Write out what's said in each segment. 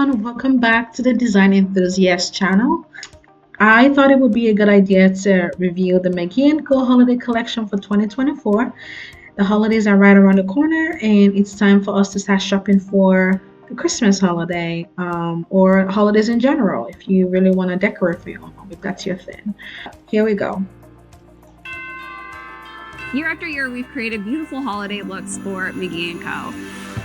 everyone, welcome back to the Design Enthusiast channel. I thought it would be a good idea to review the McGee and Co holiday collection for 2024. The holidays are right around the corner and it's time for us to start shopping for the Christmas holiday or holidays in general if you really want to decorate for your home, if that's your thing. Here we go. Year after year, we've created beautiful holiday looks for McGee & Co.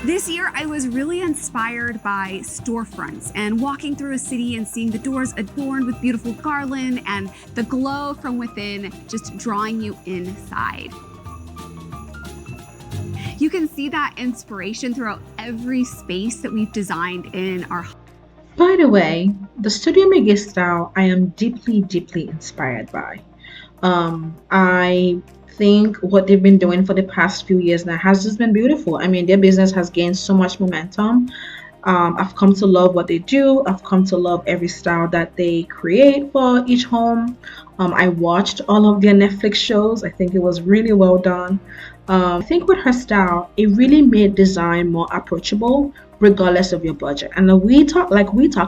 This year, I was really inspired by storefronts and walking through a city and seeing the doors adorned with beautiful garland and the glow from within just drawing you inside. You can see that inspiration throughout every space that we've designed in our. By the way, the Studio McGee style I am deeply inspired by. I think what they've been doing for the past few years now has just been beautiful. I mean, their business has gained so much momentum. I've come to love what they do. I've come to love every style that they create for each home. I watched all of their Netflix shows. I think it was really well done. I think with her style, it really made design more approachable regardless of your budget. And we talk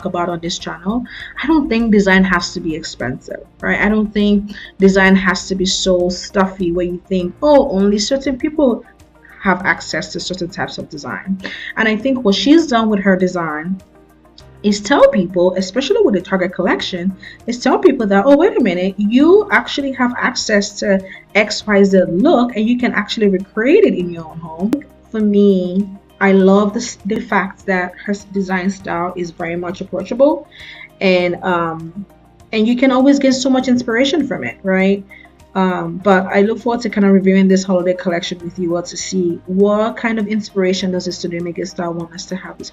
about on this channel, I don't think design has to be expensive, right? I don't think design has to be so stuffy where you think, oh, only certain people have access to certain types of design. And I think what she's done with her design is tell people, especially with the Target collection, is tell people that, oh, wait a minute, you actually have access to XYZ look and you can actually recreate it in your own home. For me, I love the fact that her design style is very much approachable, and you can always get so much inspiration from it, right? But I look forward to kind of reviewing this holiday collection with you all to see what kind of inspiration does the Studio McGee style want us to have this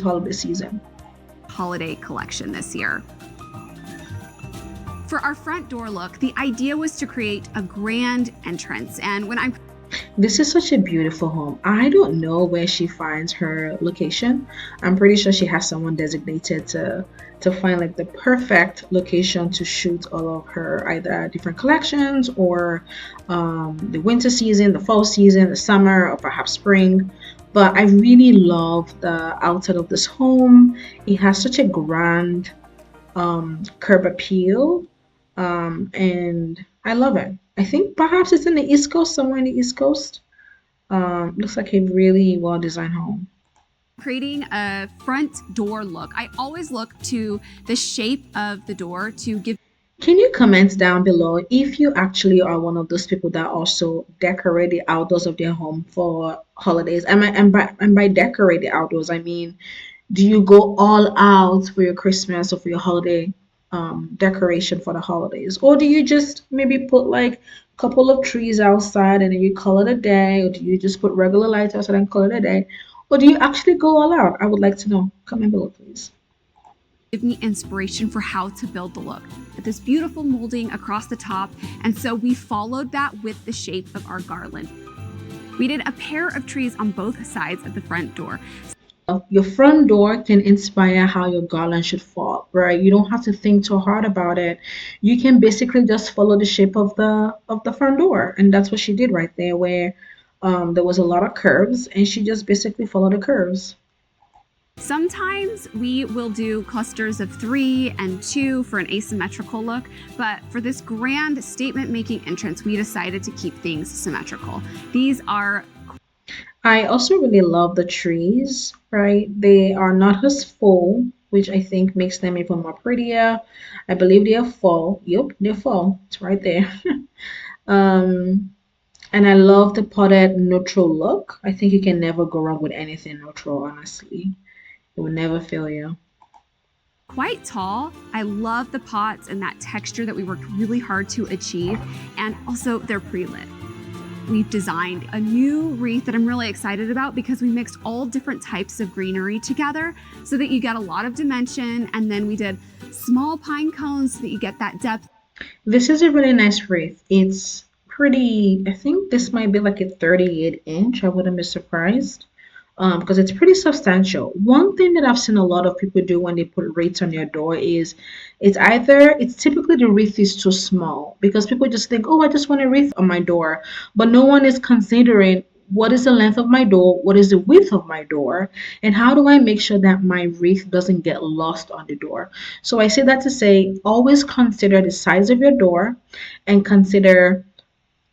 holiday season. Holiday collection this year. For our front door look, the idea was to create a grand entrance, and this is such a beautiful home. I don't know where she finds her location. I'm pretty sure she has someone designated to find like the perfect location to shoot all of her either different collections or the winter season, the fall season, the summer, or perhaps spring. But I really love the outside of this home. It has such a grand curb appeal, and I love it. I think perhaps it's in the East Coast, somewhere in the East Coast. Looks like a really well-designed home. Creating a front door look, I always look to the shape of the door to give. Can you comment down below if you actually are one of those people that also decorate the outdoors of their home for holidays? And by decorate the outdoors, I mean, do you go all out for your Christmas or for your holiday decoration for the holidays, or do you just maybe put like a couple of trees outside and then you call it a day, or do you just put regular lights outside and call it a day, or do you actually go all out? I would like to know. Comment below, please. Give me inspiration for how to build the look. This beautiful molding across the top, and so we followed that with the shape of our garland. We did a pair of trees on both sides of the front door. Your front door can inspire how your garland should fall, right? You don't have to think too hard about it. You can basically just follow the shape of the front door, and that's what she did right there, where there was a lot of curves, and she just basically followed the curves. Sometimes we will do clusters of 3 and 2 for an asymmetrical look, but for this grand statement-making entrance, we decided to keep things symmetrical. These are. I also really love the trees, right? They are not as full, which I think makes them even more prettier. I believe they are fall. Yep, they're fall. It's right there. And I love the potted neutral look. I think you can never go wrong with anything neutral, honestly. It will never fail you. Quite tall. I love the pots and that texture that we worked really hard to achieve, and also they're pre-lit. We've designed a new wreath that I'm really excited about because we mixed all different types of greenery together so that you get a lot of dimension, and then we did small pine cones so that you get that depth. This is a really nice wreath. It's pretty, I think this might be like a 38-inch. I wouldn't be surprised. Because it's pretty substantial. One thing that I've seen a lot of people do when they put wreaths on their door is it's typically the wreath is too small because people just think, oh, I just want a wreath on my door, but no one is considering what is the length of my door, what is the width of my door, and how do I make sure that my wreath doesn't get lost on the door. So I say that to say always consider the size of your door and consider,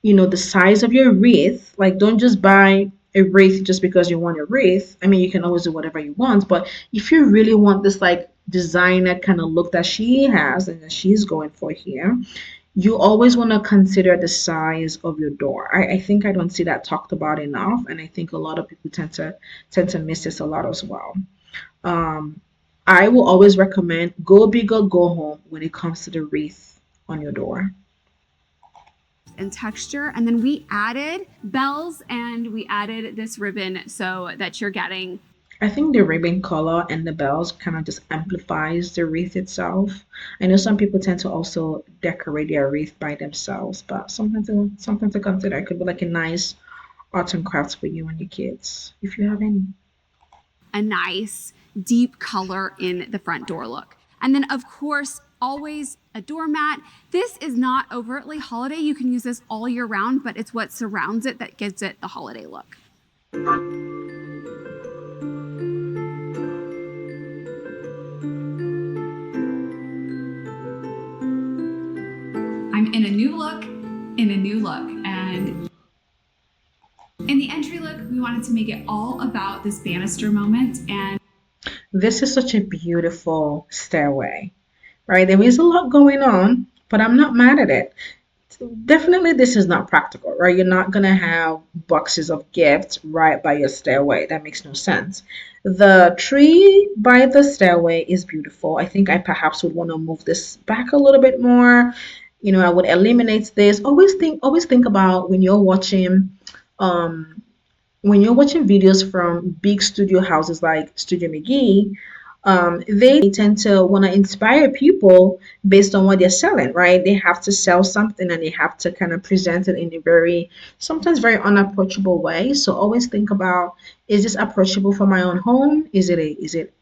the size of your wreath. Like, don't just buy a wreath just because you want a wreath. I mean, you can always do whatever you want, but if you really want this like designer kind of look that she has and that she's going for here, you always want to consider the size of your door. I think I don't see that talked about enough, and I think a lot of people tend to miss this a lot as well. Um, I will always recommend go big or go home when it comes to the wreath on your door. And texture. And then we added bells and we added this ribbon so that you're getting. I think the ribbon color and the bells kind of just amplifies the wreath itself. I know some people tend to also decorate their wreath by themselves, but something to consider. It could be like a nice arts and crafts for you and your kids, if you have any. A nice deep color in the front door look. And then of course, always a doormat. This is not overtly holiday. You can use this all year round, but it's what surrounds it that gives it the holiday look. I'm in a new look, and in the entry look, we wanted to make it all about this banister moment. And this is such a beautiful stairway, right? There is a lot going on, but I'm not mad at it. Definitely, this is not practical, right? You're not going to have boxes of gifts right by your stairway. That makes no sense. The tree by the stairway is beautiful. I think I perhaps would want to move this back a little bit more. I would eliminate this. Always think about um, when you're watching videos from big studio houses like Studio McGee, they tend to want to inspire people based on what they're selling, right? They have to sell something and they have to kind of present it in a sometimes very unapproachable way. So always think about, is this approachable for my own home? Is it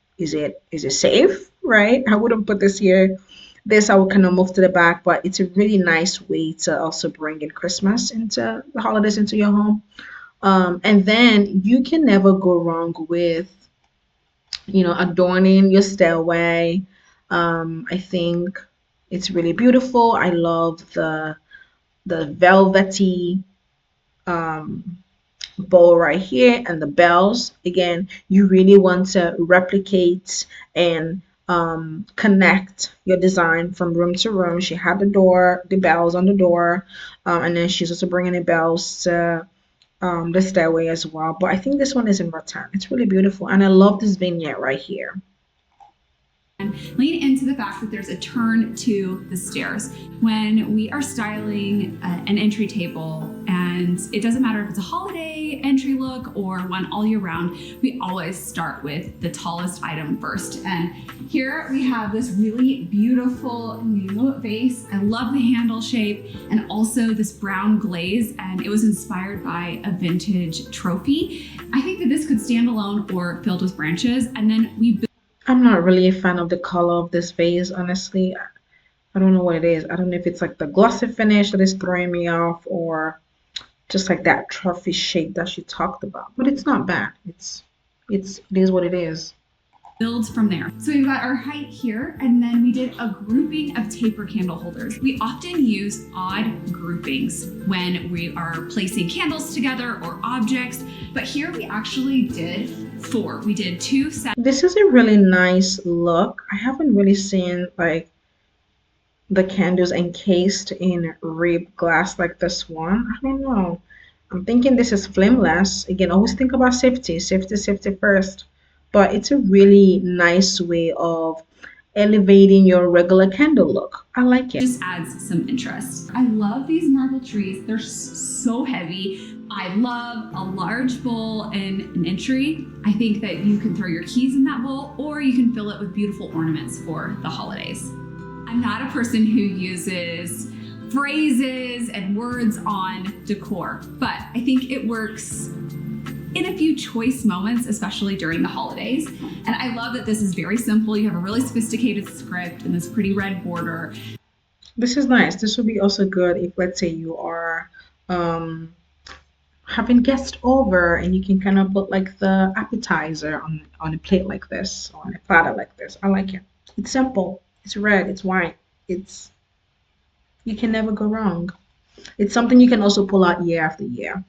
safe, right? I wouldn't put this here. This I would kind of move to the back, but it's a really nice way to also bring in Christmas into the holidays into your home. And then you can never go wrong with, adorning your stairway. I think it's really beautiful. I love the velvety um, bow right here and the bells. Again, you really want to replicate and connect your design from room to room. She had the bells on the door, and then she's also bringing the bells to the stairway as well. But I think this one is in rattan. It's really beautiful, and I love this vignette right here. And lean into the fact that there's a turn to the stairs. When we are styling an entry table, and it doesn't matter if it's a holiday entry look or one all year round, we always start with the tallest item first. And here we have this really beautiful new vase. I love the handle shape and also this brown glaze, and it was inspired by a vintage trophy. I think that this could stand alone or filled with branches. And then we I'm not really a fan of the color of this vase, honestly. I don't know what it is. I don't know if it's like the glossy finish that is throwing me off or just like that trophy shape that she talked about. But it's not bad. It is what it is. builds from there. So we've got our height here, and then we did a grouping of taper candle holders. We often use odd groupings when we are placing candles together or objects, but here we actually did 4. We did 2 sets. This is a really nice look. I haven't really seen like the candles encased in ribbed glass like this one. I don't know. I'm thinking this is flameless. Again, always think about safety. Safety first. But it's a really nice way of elevating your regular candle look. I like it. Just adds some interest. I love these marble trees. They're so heavy. I love a large bowl in an entry. I think that you can throw your keys in that bowl, or you can fill it with beautiful ornaments for the holidays. I'm not a person who uses phrases and words on decor, but I think it works in a few choice moments, especially during the holidays. And I love that this is very simple. You have a really sophisticated script and this pretty red border. This is nice. This would be also good if, let's say, you are having guests over, and you can kind of put like the appetizer on a plate like this, or on a platter like this. I like it. It's simple. It's red. It's white. It's You can never go wrong. It's something you can also pull out year after year.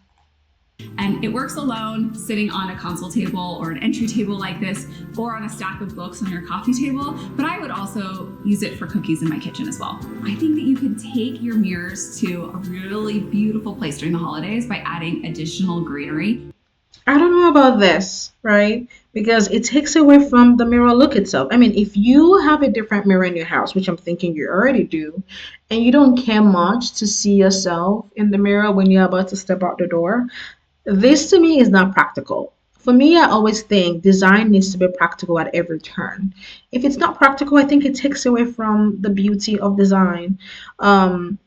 And it works alone, sitting on a console table or an entry table like this, or on a stack of books on your coffee table. But I would also use it for cookies in my kitchen as well. I think that you can take your mirrors to a really beautiful place during the holidays by adding additional greenery. I don't know about this, right? Because it takes away from the mirror look itself. I mean, if you have a different mirror in your house, which I'm thinking you already do, and you don't care much to see yourself in the mirror when you're about to step out the door, this to me is not practical. For me, I always think design needs to be practical at every turn. If it's not practical, I think it takes away from the beauty of design. Um,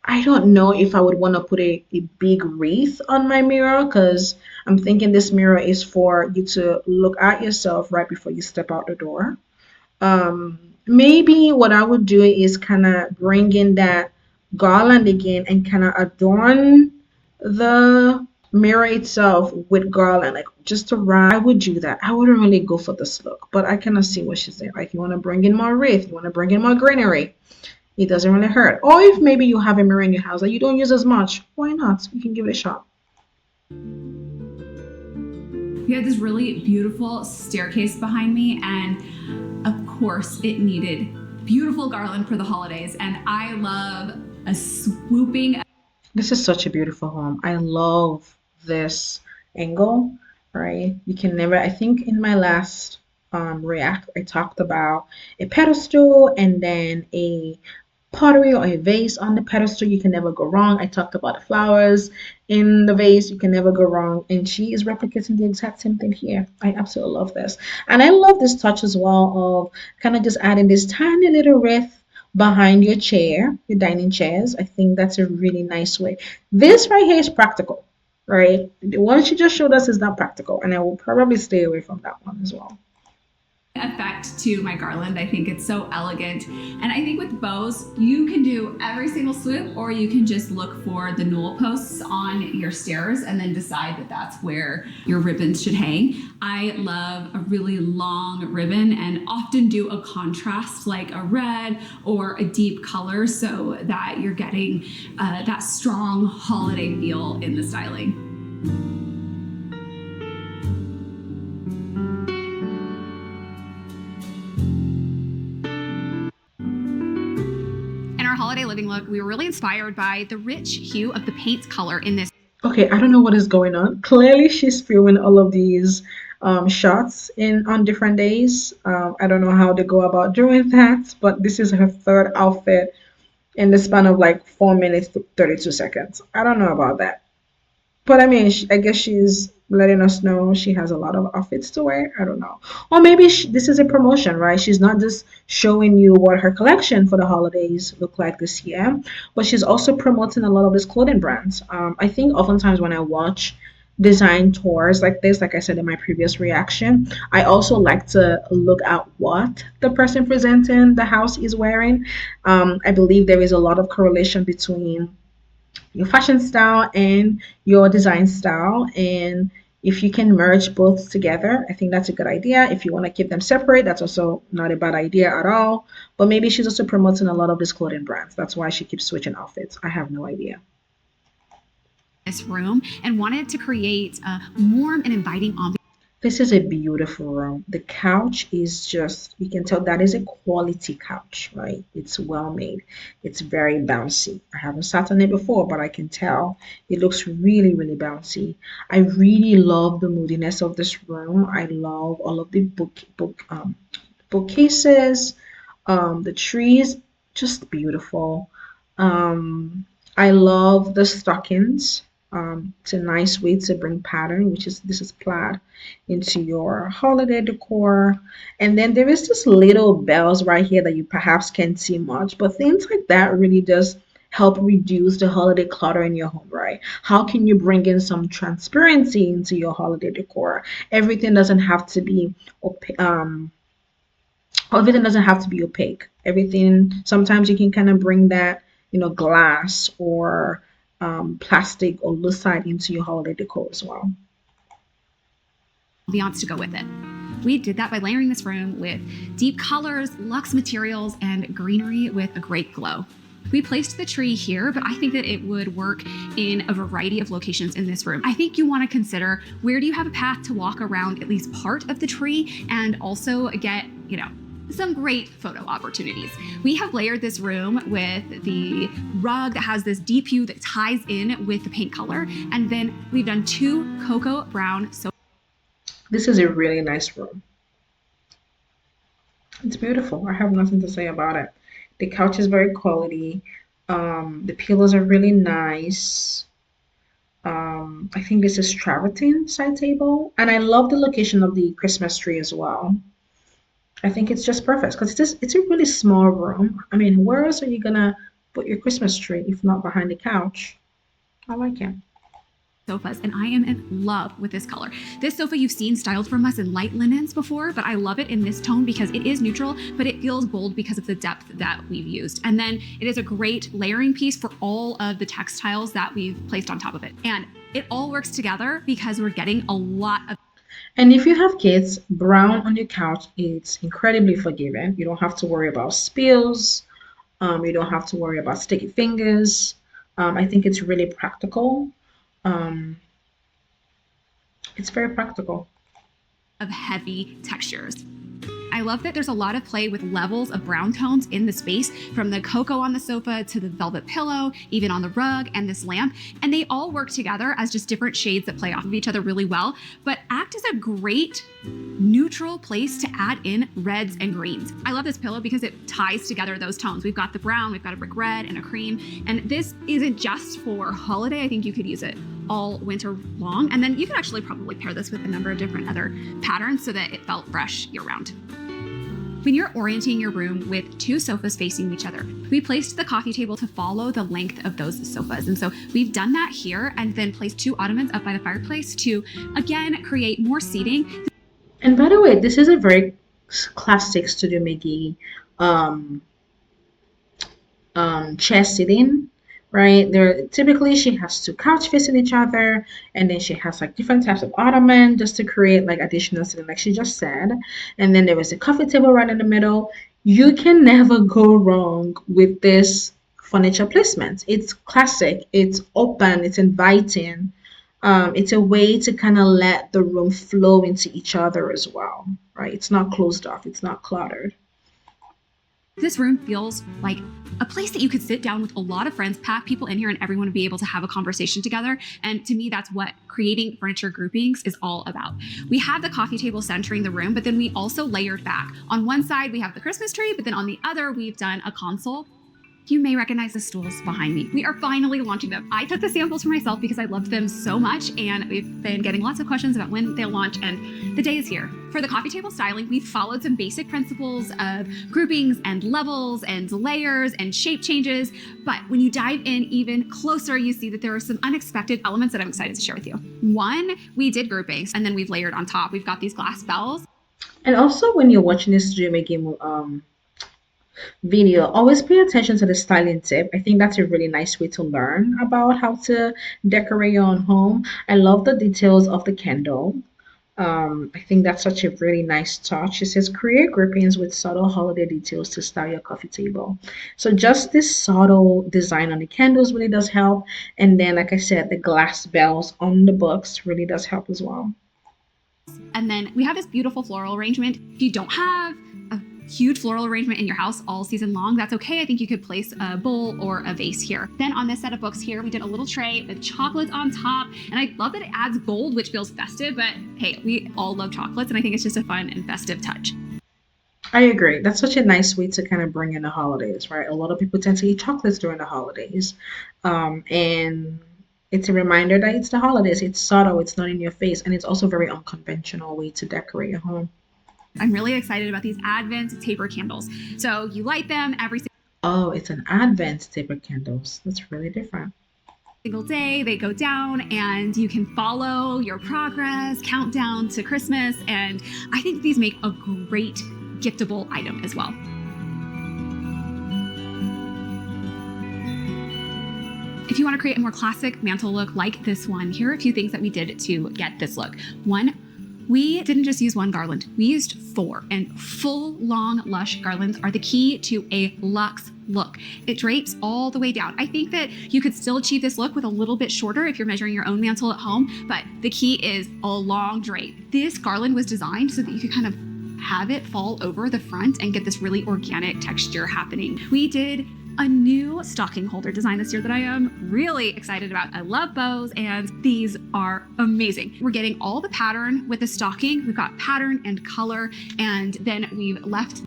I don't know if I would want to put a big wreath on my mirror because I'm thinking this mirror is for you to look at yourself right before you step out the door. Maybe what I would do is kind of bring in that garland again and kind of adorn the mirror itself with garland, like just around. I would do that. I wouldn't really go for this look, but I kind of see what she's saying. Like, you want to bring in more wreath, you want to bring in more greenery. It doesn't really hurt. Or if maybe you have a mirror in your house that you don't use as much, why not? You can give it a shot. We had this really beautiful staircase behind me, and of course, it needed beautiful garland for the holidays. And I love a swooping. This is such a beautiful home. I love this angle, right? You can never, I think in my last react, I talked about a pedestal and then a pottery or a vase on the pedestal. You can never go wrong. I talked about the flowers in the vase. You can never go wrong. And she is replicating the exact same thing here. I absolutely love this. And I love this touch as well of kind of just adding this tiny little wreath behind your chair, your dining chairs. I think that's a really nice way. This right here is practical, right? The one she just showed us is not practical. And I will probably stay away from that one as well. Effect to my garland. I think it's so elegant. And I think with bows, you can do every single swoop, or you can just look for the newel posts on your stairs and then decide that that's where your ribbons should hang. I love a really long ribbon and often do a contrast like a red or a deep color so that you're getting that strong holiday feel in the styling. In our holiday living look, we were really inspired by the rich hue of the paint color in this. Okay, I don't know what is going on. Clearly, she's filming all of these shots in on different days. I don't know how they go about doing that, but this is her third outfit in the span of like 4 minutes to 32 seconds. I don't know about that. But I mean, I guess she's letting us know she has a lot of outfits to wear. I don't know. Or maybe this is a promotion, right? She's not just showing you what her collection for the holidays look like this year, but she's also promoting a lot of these clothing brands. I think oftentimes when I watch design tours like this, like I said in my previous reaction, I also like to look at what the person presenting the house is wearing. I believe there is a lot of correlation between your fashion style and your design style. And if you can merge both together, I think that's a good idea. If you want to keep them separate, that's also not a bad idea at all. But maybe she's also promoting a lot of these clothing brands. That's why she keeps switching outfits. I have no idea. This room and wanted to create a warm and inviting ambiance. This is a beautiful room. The couch is just, you can tell that is a quality couch, right? It's well made. It's very bouncy. I haven't sat on it before, but I can tell it looks really, really bouncy. I really love the moodiness of this room. I love all of the bookcases, the trees, just beautiful. I love the stockings. It's a nice way to bring pattern, which is this is plaid, into your holiday decor. And then there is just little bells right here that you perhaps can't see much, but things like that really does help reduce the holiday clutter in your home, right? How can you bring in some transparency into your holiday decor? Everything doesn't have to be everything doesn't have to be opaque. Everything, sometimes you can kind of bring that, glass or plastic or lucite into your holiday decor as well. Ambiance to go with it. We did that by layering this room with deep colors, luxe materials, and greenery with a great glow. We placed the tree here, but I think that it would work in a variety of locations in this room. I think you want to consider, where do you have a path to walk around at least part of the tree and also get, some great photo opportunities. We have layered this room with the rug that has this deep hue that ties in with the paint color. And then we've done 2 cocoa brown sofas. This is a really nice room. It's beautiful. I have nothing to say about it. The couch is very quality. The pillows are really nice. I think this is travertine side table, and I love the location of the Christmas tree as well. I think it's just perfect because it's a really small room. I mean, where else are you gonna put your Christmas tree if not behind the couch? I like it. Sofas, and I am in love with this color. This sofa you've seen styled from us in light linens before, but I love it in this tone because it is neutral, but it feels bold because of the depth that we've used. And then it is a great layering piece for all of the textiles that we've placed on top of it. And it all works together because we're getting a lot of. And if you have kids, brown on your couch, it's incredibly forgiving. You don't have to worry about spills. You don't have to worry about sticky fingers. I think it's really practical. Um, it's very practical. Of heavy textures. I love that there's a lot of play with levels of brown tones in the space, from the cocoa on the sofa to the velvet pillow, even on the rug and this lamp. And they all work together as just different shades that play off of each other really well, but act as a great neutral place to add in reds and greens. I love this pillow because it ties together those tones. We've got the brown, we've got a brick red and a cream. And this isn't just for holiday. I think you could use it all winter long. And then you could actually probably pair this with a number of different other patterns so that it felt fresh year round. When you're orienting your room with 2 sofas facing each other, we placed the coffee table to follow the length of those sofas. And so we've done that here and then placed 2 ottomans up by the fireplace to, again, create more seating. And by the way, this is a very classic Studio McGee um, chair sitting, right? There typically she has 2 couch facing each other, and then she has like different types of ottoman just to create like additional sitting, like she just said. And then there is a coffee table right in the middle. You can never go wrong with this furniture placement. It's classic, it's open, it's inviting. It's a way to kind of let the room flow into each other as well, right? It's not closed off, it's not cluttered. This room feels like a place that you could sit down with a lot of friends, pack people in here, and everyone would be able to have a conversation together. And to me, that's what creating furniture groupings is all about. We have the coffee table centering the room, but then we also layered back. On one side, we have the Christmas tree, but then on the other, we've done a console. You may recognize the stools behind me. We are finally launching them. I took the samples for myself because I loved them so much, and we've been getting lots of questions about when they'll launch, and the day is here. For the coffee table styling, we've followed some basic principles of groupings and levels and layers and shape changes, but when you dive in even closer, you see that there are some unexpected elements that I'm excited to share with you. One, we did groupings, and then we've layered on top. We've got these glass bells. And also, when you're watching this Studio McGee video, always pay attention to the styling tip. I think that's a really nice way to learn about how to decorate your own home. I love the details of the candle. I think that's such a really nice touch. It says create groupings with subtle holiday details to style your coffee table. So just this subtle design on the candles really does help. And then, like I said, the glass bells on the books really does help as well. And then we have this beautiful floral arrangement. If you don't have a huge floral arrangement in your house all season long, that's okay. I think you could place a bowl or a vase here. Then on this set of books here, we did a little tray with chocolates on top. And I love that it adds gold, which feels festive, but hey, we all love chocolates, and I think it's just a fun and festive touch. I agree. That's such a nice way to kind of bring in the holidays, right? A lot of people tend to eat chocolates during the holidays. And it's a reminder that it's the holidays. It's subtle, it's not in your face, and it's also a very unconventional way to decorate your home. I'm really excited about these Advent taper candles. So you light them every Oh, it's an Advent taper candles. That's really different. single day. They go down and you can follow your progress, countdown to Christmas. And I think these make a great giftable item as well. If If you want to create a more classic mantle look like this one, here are a few things that we did to get this look. One, we didn't just use one garland, we used 4, and full, long, lush garlands are the key to a luxe look. It drapes all the way down. I think that you could still achieve this look with a little bit shorter if you're measuring your own mantle at home, but the key is a long drape. This garland was designed so that you could kind of have it fall over the front and get this really organic texture happening. We did a new stocking holder design this year that I am really excited about. I love bows and these are amazing. We're getting all the pattern with the stocking. We've got pattern and color, and then we've left.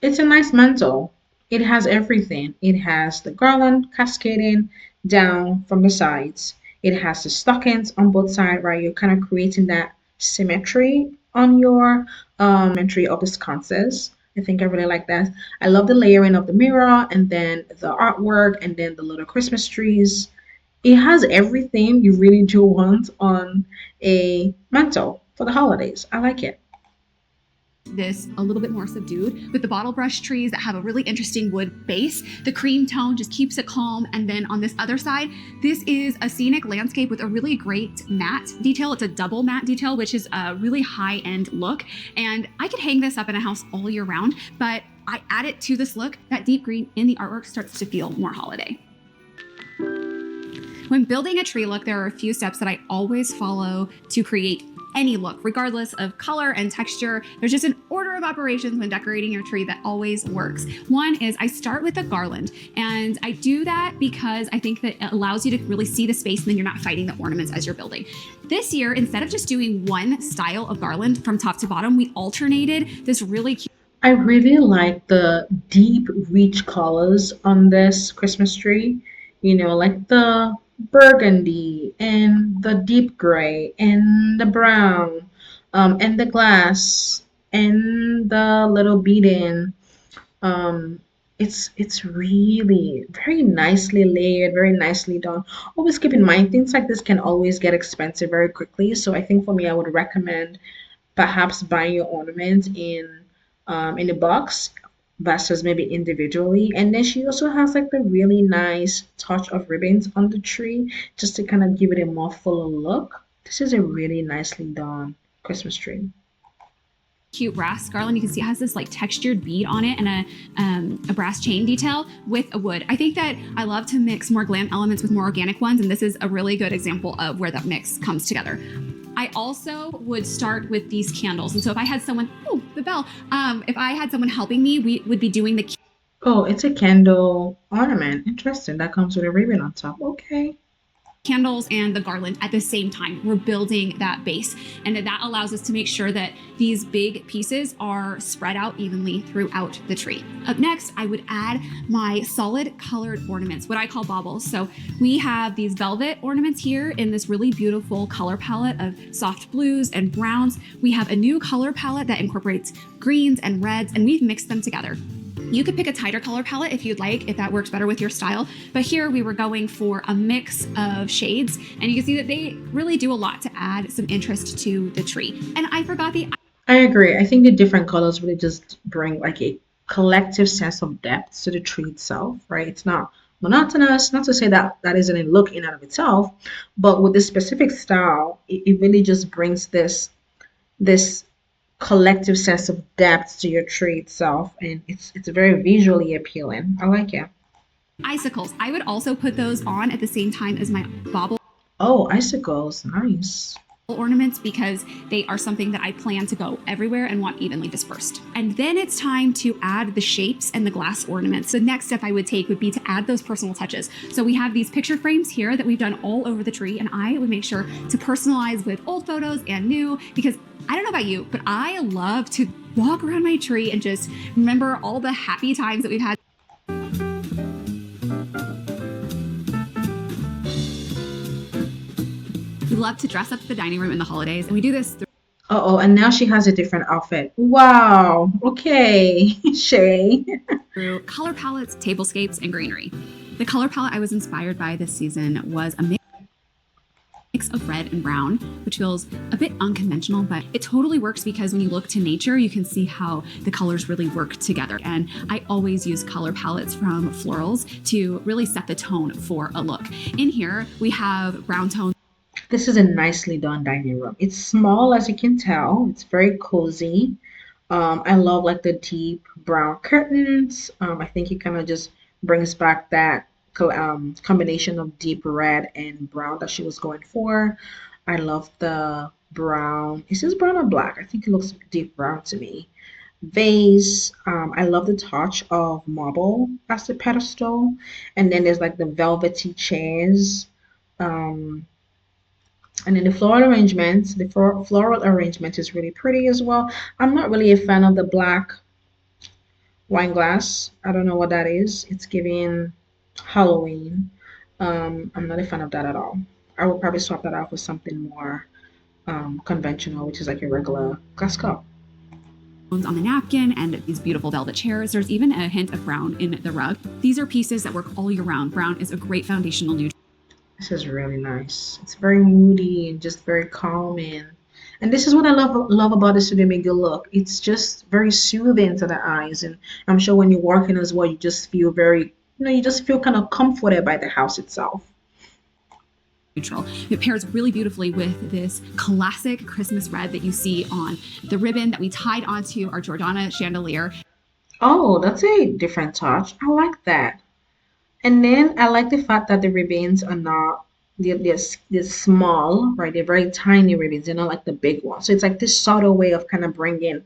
It's a nice mantle. It has everything. It has the garland cascading down from the sides. It has the stockings on both sides, right? You're kind of creating that symmetry on your symmetry of the sconces. I think I really like that. I love the layering of the mirror and then the artwork and then the little Christmas trees. It has everything you really do want on a mantle for the holidays. I like it. This a little bit more subdued with the bottle brush trees that have a really interesting wood base. The cream tone just keeps it calm. And then on this other side, this is a scenic landscape with a really great matte detail. It's a double matte detail, which is a really high-end look. And I could hang this up in a house all year round, but I add it to this look. That deep green in the artwork starts to feel more holiday. When building a tree look, there are a few steps that I always follow to create any look, regardless of color and texture. There's just an order of operations when decorating your tree that always works. One is I start with a garland, and I do that because I think that it allows you to really see the space and then you're not fighting the ornaments as you're building. This year, instead of just doing one style of garland from top to bottom, we alternated this really cute. I really like the deep, rich colors on this Christmas tree. Like the burgundy and the deep gray and the brown, and the glass and the little beading. Um, it's really very nicely layered, very nicely done. Always keep in mind things like this can always get expensive very quickly. So I think for me, I would recommend perhaps buying your ornament in a box versus maybe individually. And then she also has like the really nice touch of ribbons on the tree just to kind of give it a more fuller look. This is a really nicely done Christmas tree. Cute brass garland. You can see it has this like textured bead on it and a brass chain detail with a wood. I think that I love to mix more glam elements with more organic ones, and this is a really good example of where that mix comes together. I also would start with these candles. And so if I had someone, oh, the bell, if I had someone helping me, we would be doing the Oh, it's a candle ornament. Interesting. That comes with a ribbon on top. Okay. candles and the garland at the same time. We're building that base, and that allows us to make sure that these big pieces are spread out evenly throughout the tree. Up next, I would add my solid colored ornaments, what I call baubles. So we have these velvet ornaments here in this really beautiful color palette of soft blues and browns. We have a new color palette that incorporates greens and reds, and we've mixed them together. You could pick a tighter color palette if you'd like, if that works better with your style. But here we were going for a mix of shades, and you can see that they really do a lot to add some interest to the tree. And I forgot the I agree. I think the different colors really just bring like a collective sense of depth to the tree itself, right? It's not monotonous, not to say that that isn't a look in and of itself, but with this specific style, it really just brings this collective sense of depth to your tree itself, and it's very visually appealing. I like it. icicles. I would also put those on at the same time as my bauble Oh, icicles, nice. ornaments because they are something that I plan to go everywhere and want evenly dispersed. And then it's time to add the shapes and the glass ornaments. So next step I would take would be to add those personal touches. So we have these picture frames here that we've done all over the tree, and I would make sure to personalize with old photos and new, because I don't know about you, but I love to walk around my tree and just remember all the happy times that we've had. We love to dress up the dining room in the holidays, and we do this Uh-oh, and now she has a different outfit. Wow. Okay, Shay. through color palettes, tablescapes, and greenery. The color palette I was inspired by this season was a mix of red and brown, which feels a bit unconventional, but it totally works because when you look to nature, you can see how the colors really work together. And I always use color palettes from florals to really set the tone for a look. In here, we have brown tones. This is a nicely done dining room. It's small, as you can tell. It's very cozy. I love like the deep brown curtains. I think it kind of just brings back that combination of deep red and brown that she was going for. I love the brown. Is this brown or black? I think it looks deep brown to me. Vase. I love the touch of marble as the pedestal. And then there's like the velvety chairs. Um, and then the floral arrangement, the floral arrangement is really pretty as well. I'm not really a fan of the black wine glass. I don't know what that is. It's giving Halloween. I'm not a fan of that at all. I would probably swap that out for something more conventional, which is like a regular glass cup. On the napkin and these beautiful velvet chairs. There's even a hint of brown in the rug. These are pieces that work all year round. Brown is a great foundational nutrient. This is really nice. It's very moody and just very calming. And this is what I love about the Studio McGee look. It's just very soothing to the eyes. And I'm sure when you walk in as well, you just feel very, you just feel kind of comforted by the house itself. Neutral. It pairs really beautifully with this classic Christmas red that you see on the ribbon that we tied onto our Jordana chandelier. Oh, that's a different touch. I like that. And then I like the fact that the ribbons are not they're small, right? They're very tiny ribbons. They're not like the big ones. So it's like this subtle way of kind of bringing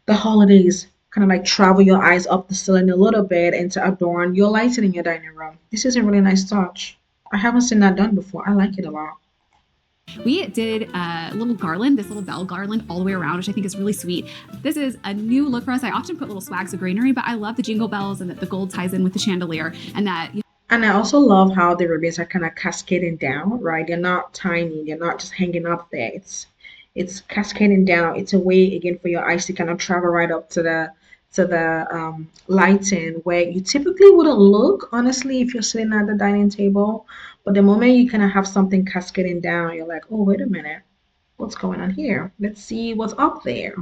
the holidays, kind of like travel your eyes up the ceiling a little bit and to adorn your lighting in your dining room. This is a really nice touch. I haven't seen that done before. I like it a lot. We did a little garland, this little bell garland all the way around, which I think is really sweet. This is a new look for us. I often put little swags of greenery, but I love the jingle bells and that the gold ties in with the chandelier and that. And I also love how the ribbons are kind of cascading down, right? They're not tiny. They're not just hanging up there. It's cascading down. It's a way again for your eyes to kind of travel right up to the lighting where you typically wouldn't look honestly if you're sitting at the dining table. But the moment you kind of have something cascading down, you're like, oh, wait a minute, what's going on here? Let's see what's up there.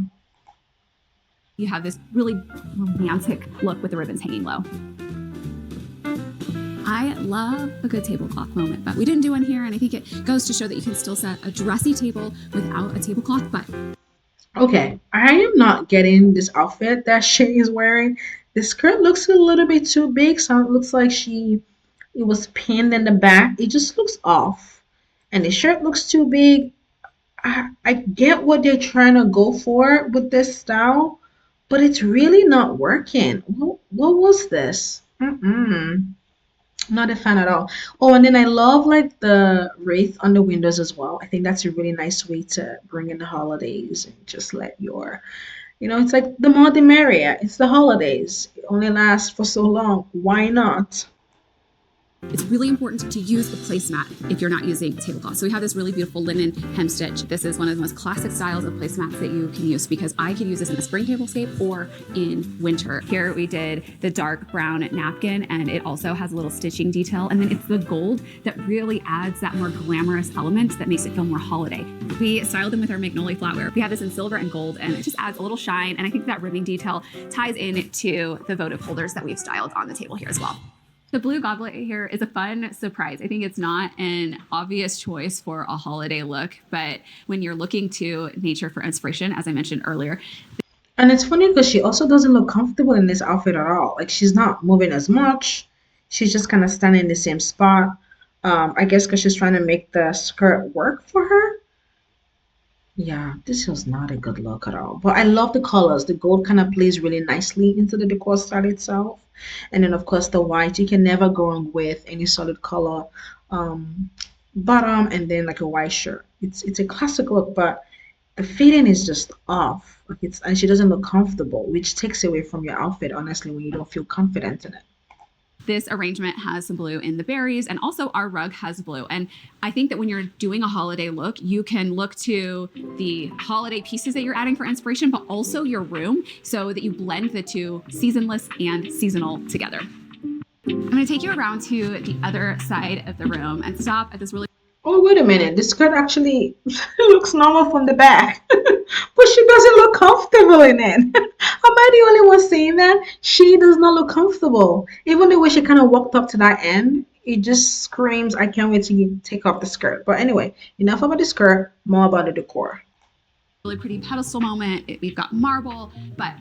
You have this really romantic look with the ribbons hanging low. I love a good tablecloth moment, but we didn't do one here, and I think it goes to show that you can still set a dressy table without a tablecloth. But Okay, I am not getting this outfit that Shay is wearing. The skirt looks a little bit too big, so it looks like it was pinned in the back. It just looks off. And the shirt looks too big. I get what they're trying to go for with this style, but it's really not working. What was this? Mm-mm. Not a fan at all. Oh, and then I love like the wreath on the windows as well. I think that's a really nice way to bring in the holidays and just let it's like the more the merrier. It's the holidays. It only lasts for so long. Why not? it's really important to use a placemat if you're not using tablecloth. So we have this really beautiful linen hem stitch. This is one of the most classic styles of placemats that you can use because I could use this in a spring tablescape or in winter. Here we did the dark brown napkin, and it also has a little stitching detail. And then it's the gold that really adds that more glamorous element that makes it feel more holiday. We styled them with our magnolia flatware. We have this in silver and gold, and it just adds a little shine. And I think that ribbing detail ties in to the votive holders that we've styled on the table here as well. The blue goblet here is a fun surprise. I think it's not an obvious choice for a holiday look, but when you're looking to nature for inspiration, as I mentioned earlier. And it's funny because she also doesn't look comfortable in this outfit at all. Like she's not moving as much. She's just kind of standing in the same spot. I guess because she's trying to make the skirt work for her. Yeah, this was not a good look at all. But I love the colors. The gold kind of plays really nicely into the decor style itself. And then, of course, the white. You can never go wrong with any solid color bottom and then like a white shirt. It's a classic look, but the fitting is just off. Like and she doesn't look comfortable, which takes away from your outfit, honestly, when you don't feel confident in it. This arrangement has some blue in the berries, and also our rug has blue. And I think that when you're doing a holiday look, you can look to the holiday pieces that you're adding for inspiration, but also your room so that you blend the two seasonless and seasonal together. I'm going to take you around to the other side of the room and stop at this really... Oh, Oh, wait a minute. The skirt actually looks normal from the back, but she doesn't look comfortable in it. Am I the only one saying that? She does not look comfortable. Even the way she kind of walked up to that end, it just screams, I can't wait to take off the skirt. But anyway, enough about the skirt, more about the decor. Really pretty pedestal moment. We've got marble, but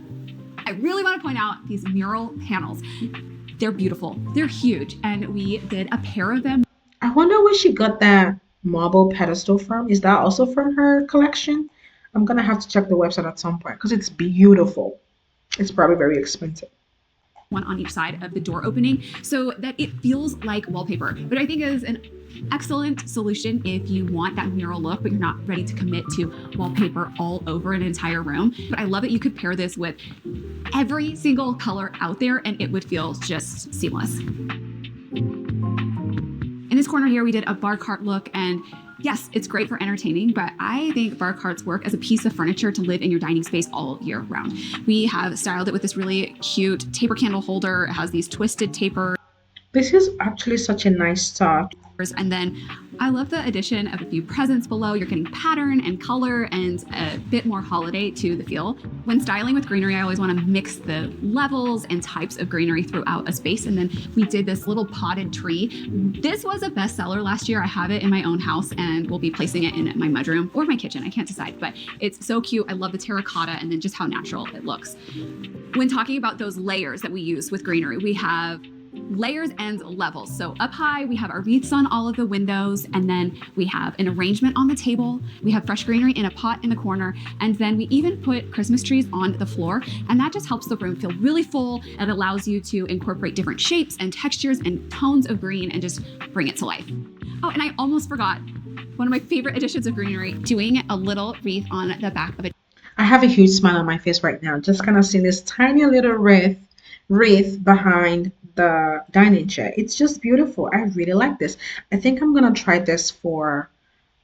I really want to point out these mural panels. They're beautiful. They're huge, and we did a pair of them. I wonder where she got that marble pedestal from. Is that also from her collection? I'm gonna have to check the website at some point because it's beautiful. It's probably very expensive. One on each side of the door opening so that it feels like wallpaper, but I think is an excellent solution if you want that mural look, but you're not ready to commit to wallpaper all over an entire room. But I love that you could pair this with every single color out there and it would feel just seamless. In this corner here, we did a bar cart look, and yes, it's great for entertaining, but I think bar carts work as a piece of furniture to live in your dining space all year round. We have styled it with this really cute taper candle holder. It has these twisted tapers. This is actually such a nice touch. And then I love the addition of a few presents below. You're getting pattern and color and a bit more holiday to the feel. When styling with greenery, I always want to mix the levels and types of greenery throughout a space. And then we did this little potted tree. This was a bestseller last year. I have it in my own house and we'll be placing it in my mudroom or my kitchen. I can't decide, but it's so cute. I love the terracotta and then just how natural it looks. When talking about those layers that we use with greenery, we have layers and levels. So up high, we have our wreaths on all of the windows, and then we have an arrangement on the table. We have fresh greenery in a pot in the corner, and then we even put Christmas trees on the floor, and that just helps the room feel really full. It allows you to incorporate different shapes and textures and tones of green and just bring it to life. Oh, and I almost forgot one of my favorite additions of greenery, doing a little wreath on the back of a I have a huge smile on my face right now, just kind of seeing this tiny little wreath behind the dining chair. It's just beautiful. I really like this. I think I'm gonna try this for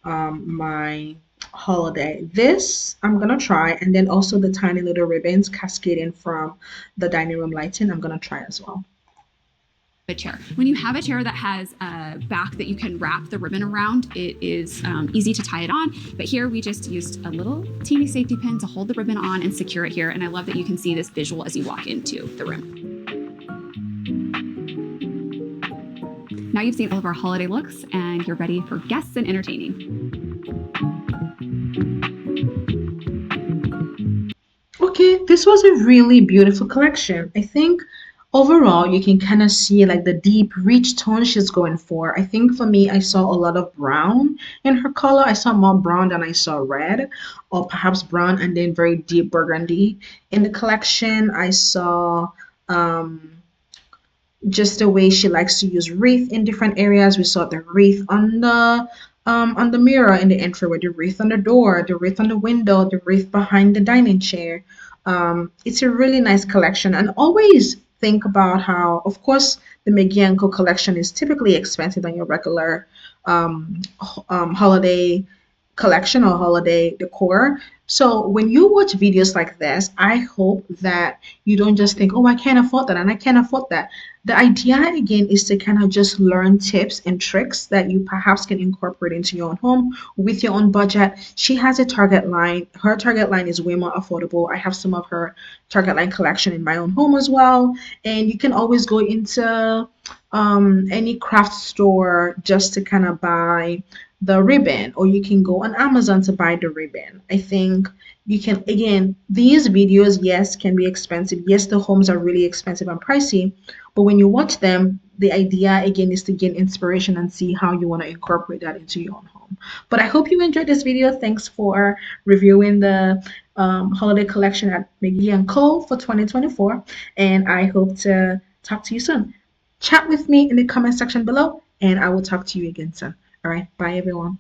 my holiday. This I'm gonna try, and then also the tiny little ribbons cascading from the dining room lighting. I'm gonna try as well. chair. When you have a chair that has a back that you can wrap the ribbon around, it is easy to tie it on. But here we just used a little teeny safety pin to hold the ribbon on and secure it here. And I love that you can see this visual as you walk into the room. Now you've seen all of our holiday looks and you're ready for guests and entertaining. Okay, this was a really beautiful collection. I think overall you can kind of see like the deep, rich tone she's going for. I think for me, I saw a lot of brown in her color. I saw more brown than I saw red, or perhaps brown and then very deep burgundy. In the collection, I saw just the way she likes to use wreath in different areas. We saw the wreath on the mirror in the entryway, the wreath on the door, the wreath on the window, the wreath behind the dining chair. It's a really nice collection, and always think about how, of course, the McGee and Co collection is typically expensive than your regular holiday collection or holiday decor. So when you watch videos like this, I hope that you don't just think, oh, I can't afford that and I can't afford that. The idea again is to kind of just learn tips and tricks that you perhaps can incorporate into your own home with your own budget. She has a Target line. Her Target line is way more affordable. I have some of her Target line collection in my own home as well. And you can always go into any craft store just to kind of buy the ribbon, or you can go on Amazon to buy the ribbon. I think you can, again, these videos, yes, can be expensive. Yes, the homes are really expensive and pricey, but when you watch them, the idea again is to gain inspiration and see how you want to incorporate that into your own home. But I hope you enjoyed this video. Thanks for reviewing the holiday collection at McGee and Co for 2024, and I hope to talk to you soon. Chat with me in the comment section below, and I will talk to you again soon. All right, bye everyone.